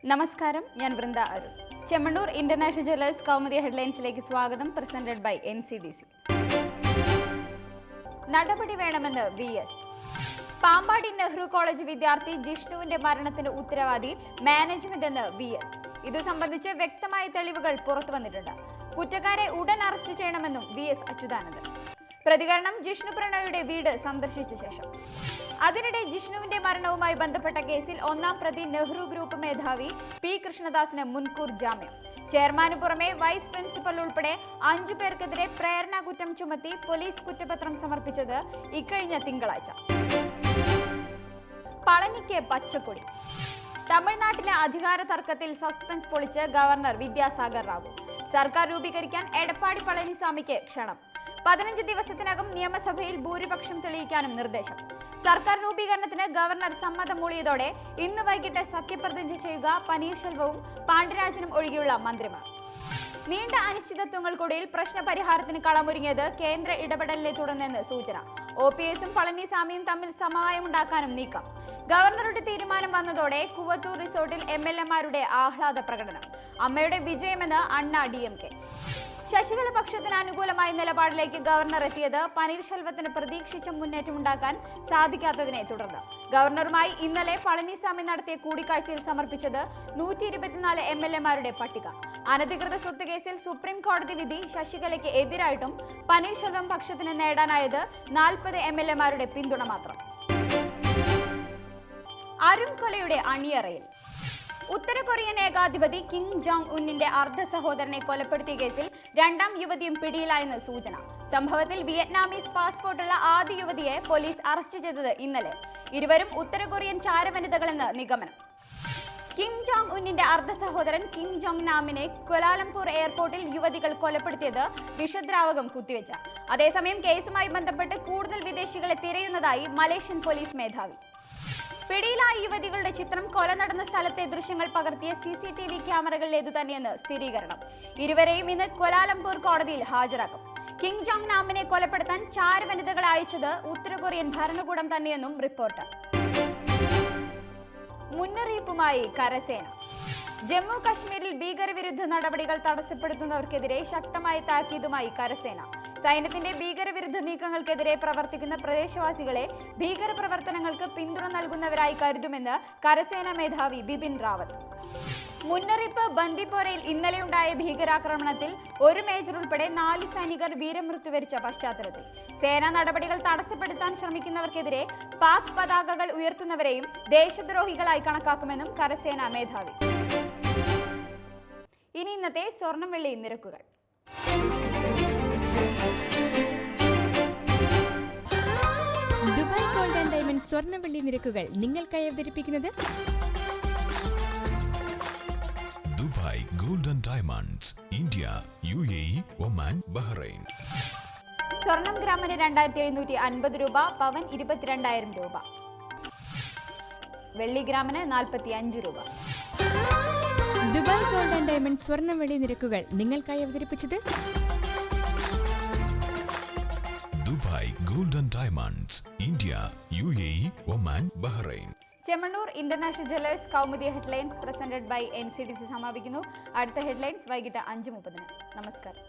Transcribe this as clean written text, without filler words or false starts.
നമസ്കാരം, ഞാൻ Vrinda Arun. Chemmannur international jewellers Kaumudi ഹെഡ്ലൈൻസിലേക്ക് സ്വാഗതം. Presented by NCDC. നടപടി വേണമെന്ന് VS. പാമ്പാടി നെഹ്റു കോളേജ് വിദ്യാർത്ഥി ജിഷ്ണുവിന്റെ മരണത്തിന് ഉത്തരവാദി മാനേജ്മെന്റ് എന്ന് VS. ഇതു സംബന്ധിച്ച് വ്യക്തമായ തെളിവുകൾ പുറത്തു വന്നിട്ടുണ്ട്. കുറ്റക്കാരെ ഉടൻ അറസ്റ്റ് ചെയ്യണമെന്നും VS അച്യുതാനന്ദൻ. പ്രതികരണം ജിഷ്ണു പ്രണയുടെ വീട് സന്ദർശിച്ച ശേഷം. അതിനിടെ ജിഷ്ണുവിന്റെ മരണവുമായി ബന്ധപ്പെട്ട കേസിൽ ഒന്നാം പ്രതി നെഹ്റു ഗ്രൂപ്പ് മേധാവി P. കൃഷ്ണദാസിന് മുൻകൂർ ജാമ്യം. ചെയർമാനു പുറമെ വൈസ് പ്രിൻസിപ്പൽ ഉൾപ്പെടെ 5 പേർക്കെതിരെ പ്രേരണ കുറ്റം ചുമത്തി പോലീസ് കുറ്റപത്രം സമർപ്പിച്ചത് ഇക്കഴിഞ്ഞ തിങ്കളാഴ്ച. പളനിക്ക് പച്ചക്കൊടി. തമിഴ്നാട്ടിലെ അധികാര തർക്കത്തിൽ സസ്പെൻസ് പൊളിച്ച് ഗവർണർ വിദ്യാസാഗർ റാവു. സർക്കാർ രൂപീകരിക്കാൻ എടപ്പാടി പളനിസ്വാമിക്ക് ക്ഷണം. 15 ദിവസത്തിനകം നിയമസഭയിൽ ഭൂരിപക്ഷം തെളിയിക്കാനും നിർദ്ദേശം. സർക്കാർ രൂപീകരണത്തിന് ഗവർണർ സമ്മതം മൂളിയതോടെ ഇന്ന് വൈകിട്ട് സത്യപ്രതിജ്ഞ ചെയ്യുക പനീർശെൽവവും പാണ്ഡ്യരാജനും ഒഴികെയുള്ള മന്ത്രിമാർ. നീണ്ട അനിശ്ചിതത്വങ്ങൾക്കൊടുവിൽ പ്രശ്നപരിഹാരത്തിന് കളമൊരുങ്ങിയത് കേന്ദ്ര ഇടപെടലിനെ തുടർന്നെന്ന് സൂചന. OPSഉം പളനിസ്വാമിയും തമ്മിൽ സമവായമുണ്ടാക്കാനും നീക്കം. ഗവർണറുടെ തീരുമാനം വന്നതോടെ കുവത്തൂർ റിസോർട്ടിൽ MLA-മാരുടെ ആഹ്ലാദ പ്രകടനം. അമ്മയുടെ വിജയമെന്ന് അണ്ണാ DMK. ശശികല പക്ഷത്തിന് അനുകൂലമായ നിലപാടിലേക്ക് ഗവർണർ എത്തിയത് പനീർശെൽവത്തിന് പ്രതീക്ഷിച്ച മുന്നേറ്റമുണ്ടാക്കാൻ സാധിക്കാത്തതിനെ തുടർന്ന്. ഗവർണറുമായി ഇന്നലെ പളനിസ്വാമി നടത്തിയ കൂടിക്കാഴ്ചയിൽ സമർപ്പിച്ചത് 124 MLA-മാരുടെ പട്ടിക. അനധികൃത സ്വത്ത് കേസിൽ സുപ്രീം കോടതി വിധി ശശികലയ്ക്ക് എതിരായിട്ടും പനീർശെൽവം പക്ഷത്തിന് നേടാനായത് 40 MLA-മാരുടെ പിന്തുണ മാത്രം. അരുൺ കൊലയുടെ അണിയറയിൽ. ഉത്തര കൊറിയൻ ഏകാധിപതി കിം ജോങ് ഉന്നിന്റെ അർദ്ധ സഹോദരനെ കൊലപ്പെടുത്തിയ കേസിൽ 2ാം യുവതിയും പിടിയിലായെന്ന് സൂചന. സംഭവത്തിൽ വിയറ്റ്നാമീസ് പാസ്പോർട്ടുള്ള ആദ്യ യുവതിയെ പോലീസ് അറസ്റ്റ് ചെയ്തത് ഇന്നലെ. ഇരുവരും ഉത്തര കൊറിയൻ ചാരവനിതകളെന്ന് നിഗമനം. കിം ജോങ് ഉന്നിന്റെ അർദ്ധ സഹോദരൻ കിം ജോങ് നാമിനെ ക്വാലാലംപൂർ എയർപോർട്ടിൽ യുവതികൾ കൊലപ്പെടുത്തിയത് വിഷദ്രാവകം കുത്തിവെച്ച. അതേസമയം കേസുമായി ബന്ധപ്പെട്ട് കൂടുതൽ വിദേശികളെ തിരയുന്നതായി മലേഷ്യൻ പോലീസ് മേധാവി. പിടിയിലായ യുവതികളുടെ ചിത്രം കൊല നടന്ന സ്ഥലത്തെ ദൃശ്യങ്ങൾ പകർത്തിയ CCTV ക്യാമറകളിലേതു തന്നെയെന്ന് സ്ഥിരീകരണം. ഇരുവരെയും ഇന്ന് ക്വാലാലംപൂർ കോടതിയിൽ ഹാജരാക്കും. കിം ജോങ് നാമിനെ കൊലപ്പെടുത്താൻ ചാരവനിതകളെ അയച്ചത് ഉത്തര കൊറിയൻ ഭരണകൂടം തന്നെയെന്നും റിപ്പോർട്ട്. മുന്നറിയിപ്പുമായി കരസേന. ജമ്മു കശ്മീരിൽ ഭീകരവിരുദ്ധ നടപടികൾ തടസ്സപ്പെടുത്തുന്നവർക്കെതിരെ ശക്തമായ താക്കീതുമായി കരസേന. സൈന്യത്തിന്റെ ഭീകരവിരുദ്ധ നീക്കങ്ങൾക്കെതിരെ പ്രവർത്തിക്കുന്ന പ്രദേശവാസികളെ ഭീകരപ്രവർത്തനങ്ങൾക്ക് പിന്തുണ നൽകുന്നവരായി കരുതുമെന്ന് കരസേനാ മേധാവി ബിപിൻ റാവത്ത്. മുന്നറിയിപ്പ്. ബന്ദിപ്പോരയിൽ ഇന്നലെയുണ്ടായ ഭീകരാക്രമണത്തിൽ 1 മേജർ ഉൾപ്പെടെ 4 സൈനികർ വീരമൃത്യു വരിച്ച പശ്ചാത്തലത്തിൽ സേനാ നടപടികൾ തടസ്സപ്പെടുത്താൻ ശ്രമിക്കുന്നവർക്കെതിരെ പാക് പതാകകൾ ഉയർത്തുന്നവരെയും ദേശദ്രോഹികളായി കണക്കാക്കുമെന്നും കരസേനാ മേധാവി. ഇനി ഇന്നത്തെ സ്വർണം വെള്ളി നിരക്കുകൾ. ദുബായ് ഗോൾഡ് ആൻഡ് ഡയമണ്ട് സ്വർണം വെള്ളി നിരക്കുകൾ നിങ്ങൾക്കായി അവതരിപ്പിക്കുന്നത് Dubai gold and diamonds, India, UAE, Oman, Bahrain. സ്വർണം ഗ്രാമിന് 2750 രൂപ, പവൻ 22,000 രൂപ, വെള്ളി ഗ്രാമിന് 45 രൂപ. ദുബായ് ഗോൾഡ് ആൻഡ് ഡയമണ്ട് സ്വർണം വെള്ളി നിരക്കുകൾ നിങ്ങൾക്കായി അവതരിപ്പിച്ചത് Dubai gold and diamonds, India, UAE, Oman, Bahrain. Chemmannur international jewellers Kaumudi headlines presented by NCDC സമാപിക്കുന്നു. അടുത്ത ഹെഡ്ലൈൻസ് വൈകിട്ട് 5:30. നമസ്കാരം.